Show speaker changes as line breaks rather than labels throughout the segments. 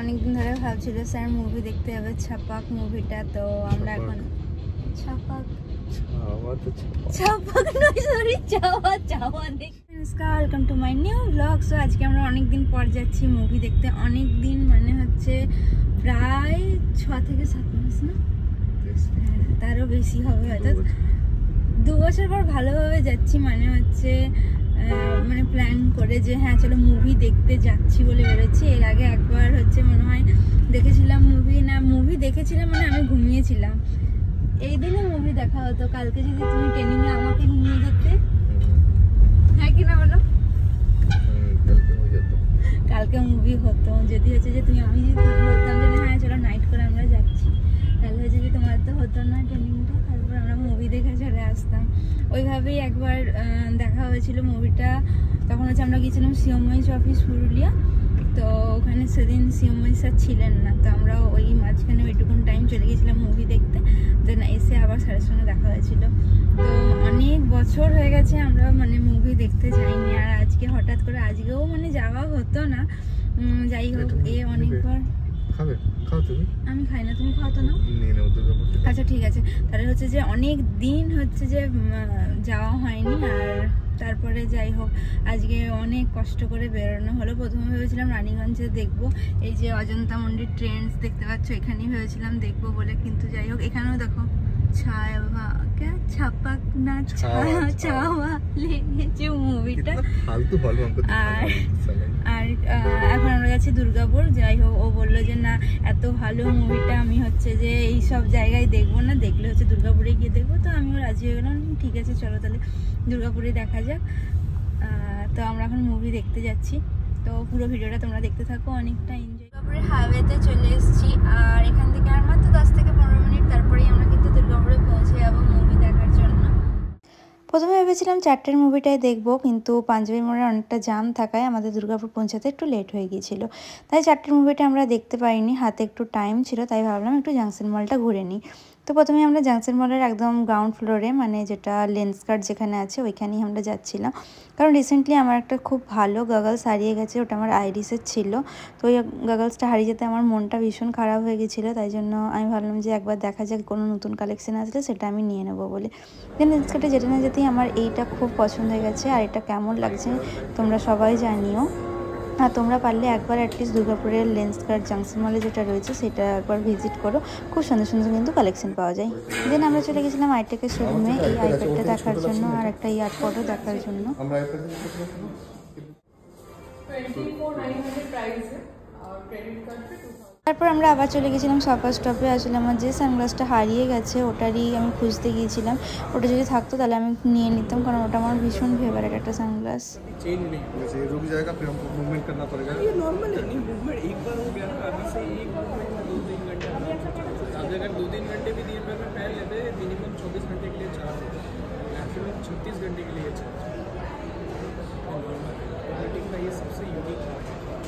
অনেকদিন ধরে ভাবছিল স্যার মুভি দেখতে যাবে ছাপাক মুভিটা, তো আমরা এখন ছাপাক নয় সরি চাওয়া নমস্কার, welcome to my new blog. So আজকে আমরা অনেকদিন পর যাচ্ছি মুভি দেখতে। অনেক দিন মানে হচ্ছে প্রায় 6 থেকে 7 মাস, না তারও বেশি হবে হয়তো। 2 বছর পর ভালোভাবে যাচ্ছি, মানে হচ্ছে মানে প্ল্যান করে যে হ্যাঁ চলো মুভি দেখতে যাচ্ছি বলে বেরোচ্ছি। এর আগে একবার হচ্ছে মনে হয় দেখেছিলাম মুভি দেখেছিলাম, মানে আমি ঘুমিয়েছিলাম। এই দিনে মুভি দেখা হতো, কালকে যদি তুমি ট্রেনিংয়ে আমাকে নিয়ে যেতে, হ্যাঁ কি না বলো, কালকে মুভি হতো। যদি হচ্ছে যে আমি যদি বলতাম যে হ্যাঁ চলো নাইট করে আমরা যাচ্ছি, তাহলে হচ্ছে যে তোমার তো হতো না ট্রেনিংটা, তারপর আমরা মুভি দেখে চলে আসতাম। ওইভাবেই একবার দেখা হয়েছিল মুভিটা। তখন হচ্ছে আমরা গিয়েছিলাম সিওমইস অফিস পুরুলিয়া, তো ওখানে সেদিন সিওমই স্যার ছিলেন না, তো আমরা ওই মাঝখানে ওইটুকুন টাইম চলে গেছিলাম মুভি দেখতে। দেন এসে আবার স্যারের সঙ্গে দেখা হয়েছিল। তো অনেক বছর হয়ে গেছে আমরা মানে মুভি দেখতে যাইনি, আর আজকে হঠাৎ করে আজকেও মানে যাওয়া হতো না। যাই হোক, অনেকবার আমি খাই না, তুমি খাও তো না? আচ্ছা ঠিক আছে, তাহলে হচ্ছে যে অনেক দিন হচ্ছে যে যাওয়া হয়নি। আর তারপরে যাই হোক আজকে অনেক কষ্ট করে বেরোনো হলো। প্রথমে ভেবেছিলাম রানীগঞ্জে দেখবো, এই যে অজন্তা মন্দির ট্রেন্ডস দেখতে পাচ্ছ, এখানেই ভেবেছিলাম দেখবো বলে, কিন্তু যাই হোক এখানেও দেখো ছাপাক না চাওয়া লেগেছে মুভিটা। আর এখন আমরা যাচ্ছি দুর্গাপুর। যাই হোক ও বললো যে না এত ভালো মুভিটা আমি হচ্ছে যে এই সব জায়গায় দেখবো না, দেখলে হচ্ছে দুর্গাপুরে গিয়ে দেখবো। তো আমিও রাজি হয়ে গেলাম, ঠিক আছে চলো তাহলে দুর্গাপুরে দেখা যাক। তো আমরা এখন মুভি দেখতে যাচ্ছি, তো পুরো ভিডিওটা তোমরা দেখতে থাকো, অনেকটা এনজয়। দুর্গাপুরের হাইওয়েতে চলে এসেছি, আর এখান থেকে আর মাত্র 10 থেকে 15 মিনিট, তারপরেই আমরা কিন্তু দুর্গাপুরে পৌঁছে যাবো মুভি দেখার জন্য। প্রথমে ভেবেছিলাম 4টের মুভিটাই দেখবো, কিন্তু পাঞ্জাবি মোড়ে অনেকটা জাম থাকায় আমাদের দুর্গাপুর পৌঁছাতে একটু লেট হয়ে গিয়েছিল, তাই 4টের মুভিটা আমরা দেখতে পাইনি। হাতে একটু টাইম ছিল, তাই ভাবলাম একটু জাংশন মলটা ঘুরে নিই। তো প্রথমে আমরা জাংশন মলের একদম গ্রাউন্ড ফ্লোরে, মানে যেটা লেন্সকার্ট যেখানে আছে ওইখানেই আমরা যাচ্ছিলাম। কারণ রিসেন্টলি আমার একটা খুব ভালো গগলস হারিয়ে গেছে, ওটা আমার আইরিসের ছিল। তো ওই গগলসটা হারিয়ে যেতে আমার মনটা ভীষণ খারাপ হয়ে গেছিলো, তাই জন্য আমি ভাবলাম যে একবার দেখা যাক কোনো নতুন কালেকশন আসলে সেটা আমি নিয়ে নেবো বলে। দেন লেন্সকার্টে যেতে না যেতেই আমার এইটা খুব পছন্দ হয়ে গেছে, আর এটা কেমন লাগছে তোমরা সবাই জানিও। আর তোমরা পারলে একবার অ্যাটলিস্ট দুর্গাপুরের লেন্সকার্ট জাংশন মলে যেটা রয়েছে সেটা একবার ভিজিট করো, খুব সুন্দর সুন্দর কিন্তু কালেকশন পাওয়া যায়। দেন আমরা চলে গেছিলাম আইটেকের শোরুমে এই আইপ্যাডটা দেখার জন্য আর একটা ইয়ারপডও দেখার জন্য। তারপর আমরা আবার চলে গেছিলাম সফা স্টপে। আসলে আমার যে সানগ্লাসটা হারিয়ে গেছে ওটারই আমি খুঁজতে গিয়েছিলাম, ওটা যদি থাকতো তাহলে আমি নিয়ে নিতাম, কারণ ওটা আমার ভীষণ ফেভারিট একটা সানগ্লাস।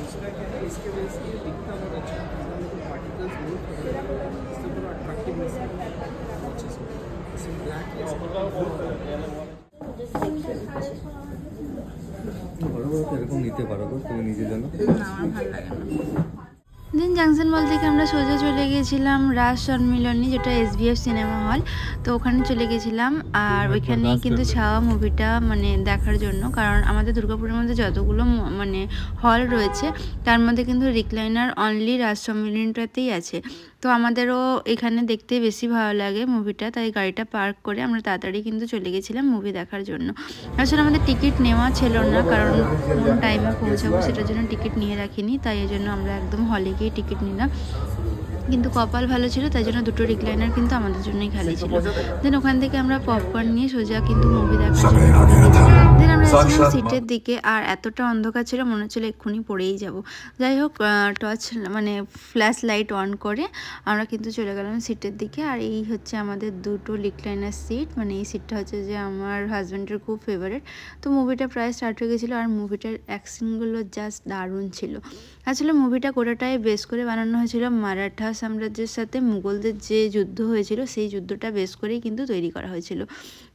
दूसरा क्या है, इसके वजह से ये दिखता बहुत अच्छा है, पार्टिकल्स मूव कर रहे हैं, इससे पूरा अट्रैक्टिवनेस है अच्छे से। इसमें ब्लैक এরকম নিতে পারো তো তুমি নিজে জানো, আমার ভালো লাগে না।
দেন জাংশন মল থেকে আমরা সোজা চলে গেছিলাম রাজ সম্মিলনী, যেটা SBF সিনেমা হল। তো ওখানে চলে গেছিলাম, আর ওইখানেই কিন্তু ছাওয়া মুভিটা মানে দেখার জন্য। কারণ আমাদের দুর্গাপুরের মধ্যে যতগুলো মানে হল রয়েছে তার মধ্যে কিন্তু রিক্লাইনার অনলি রাজ সম্মিলনীটাতেই আছে। তো আমাদেরও এখানে দেখতে বেশি ভালো লাগে মুভিটা, তাই গাড়িটা পার্ক করে আমরা তাড়াতাড়ি কিন্তু চলে গেছিলাম মুভি দেখার জন্য। আসলে আমাদের টিকিট নেওয়া ছিল না, কারণ কোন টাইমে পৌঁছাবো সেটার জন্য টিকিট নিয়ে রাখিনি, তাই এই জন্য আমরা একদম হলে গিয়ে টিকিট নিলাম। কিন্তু কপাল ভালো ছিল, তাই জন্য দুটো রিক্লাইনার কিন্তু আমাদের জন্যই খালি ছিল। দেন ওখান থেকে আমরা পপকর্ন নিয়ে সোজা কিন্তু মুভি দেখার জন্য। দেন আমরা যাচ্ছিলাম সিটের দিকে, আর এতটা অন্ধকার ছিল মনে হচ্ছিল এক্ষুনি পড়েই যাব। যাই হোক টর্চ মানে ফ্ল্যাশ লাইট অন করে আমরা কিন্তু চলে গেলাম সিটের দিকে। আর এই হচ্ছে আমাদের দুটো রিক্লাইনার সিট, মানে এই সিটটা হচ্ছে যে আমার হাজব্যান্ডের খুব ফেভারিট। তো মুভিটা প্রায় স্টার্ট হয়ে গেছিলো, আর মুভিটার অ্যাকশনগুলো জাস্ট দারুণ ছিল। আসলে মুভিটা গোটাটাই বেস করে বানানো হয়েছিল মারাঠা সাম্রাজ্যের সাথে মুঘলদের যে যুদ্ধ হয়েছিল সেই যুদ্ধটা বেস করেই কিন্তু তৈরি করা হয়েছিল।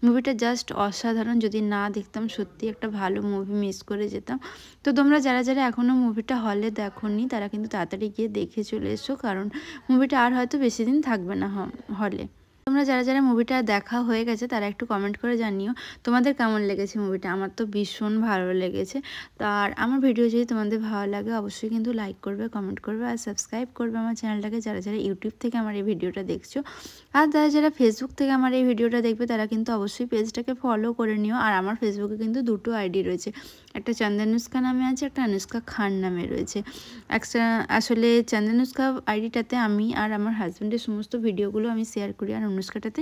মুভিটা জাস্ট অসাধারণ, যদি না দেখতাম সত্যি একটা ভালো মুভি মিস করে যেতাম। তো তোমরা যারা যারা এখনও মুভিটা হলে দেখোনি তারা কিন্তু তাড়াতাড়ি গিয়ে দেখে চলে এসো, কারণ মুভিটা আর হয়তো বেশি দিন থাকবে না হলে। তোমরা যারা যারা মুভিটা দেখা হয়ে গেছে তারা একটু কমেন্ট করে জানিও তোমাদের কেমন লেগেছে মুভিটা। আমার তো ভীষণ ভালো লেগেছে। আর আমার ভিডিও যদি তোমাদের ভালো লাগে অবশ্যই কিন্তু লাইক করবে, কমেন্ট করবে আর সাবস্ক্রাইব করবে আমার চ্যানেলটাকে, যারা যারা ইউটিউব থেকে আমার এই ভিডিওটা দেখছো। আর যারা যারা ফেসবুক থেকে আমার এই ভিডিওটা দেখবে তারা কিন্তু অবশ্যই পেজটাকে ফলো করে নিও। আর আমার ফেসবুকে কিন্তু দুটো আইডি রয়েছে, একটা চন্দনুষ্কা নামে আছে, একটা অনুষ্কা খান নামে রয়েছে। আসলে চন্দনুষ্কা আইডিটাতে আমি আর আমার হাজব্যান্ডের সমস্ত ভিডিওগুলো আমি শেয়ার করি, আর অনুষ্কাটাতে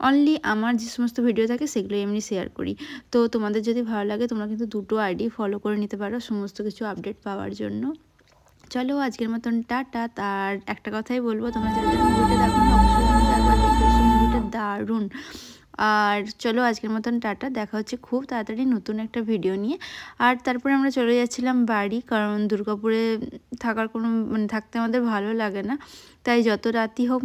অনলি আমার যে সমস্ত ভিডিও থাকে সেগুলো এমনি শেয়ার করি। তো তোমাদের যদি ভালো লাগে তোমরা কিন্তু দুটো আইডি ফলো করে নিতে পারো সমস্ত কিছু আপডেট পাওয়ার জন্য। চলো আজকের মতন টাটা। আর একটা কথাই বলবো, তোমরা যারা যারা মুভিটা দেখো না অবশ্যই কিন্তু একবার দেখে এসো, মুভিটা দারুণ। আর চলো আজকের মতন টাটা, দেখা হচ্ছে খুব তাড়াতাড়ি নতুন একটা ভিডিও নিয়ে। আর তারপরে আমরা চলে যাচ্ছিলাম বাড়ি, কারণ দুর্গাপুরে থাকার কোনো থাকতে আমাদের ভালো লাগে না, তাই যত রাতই হোক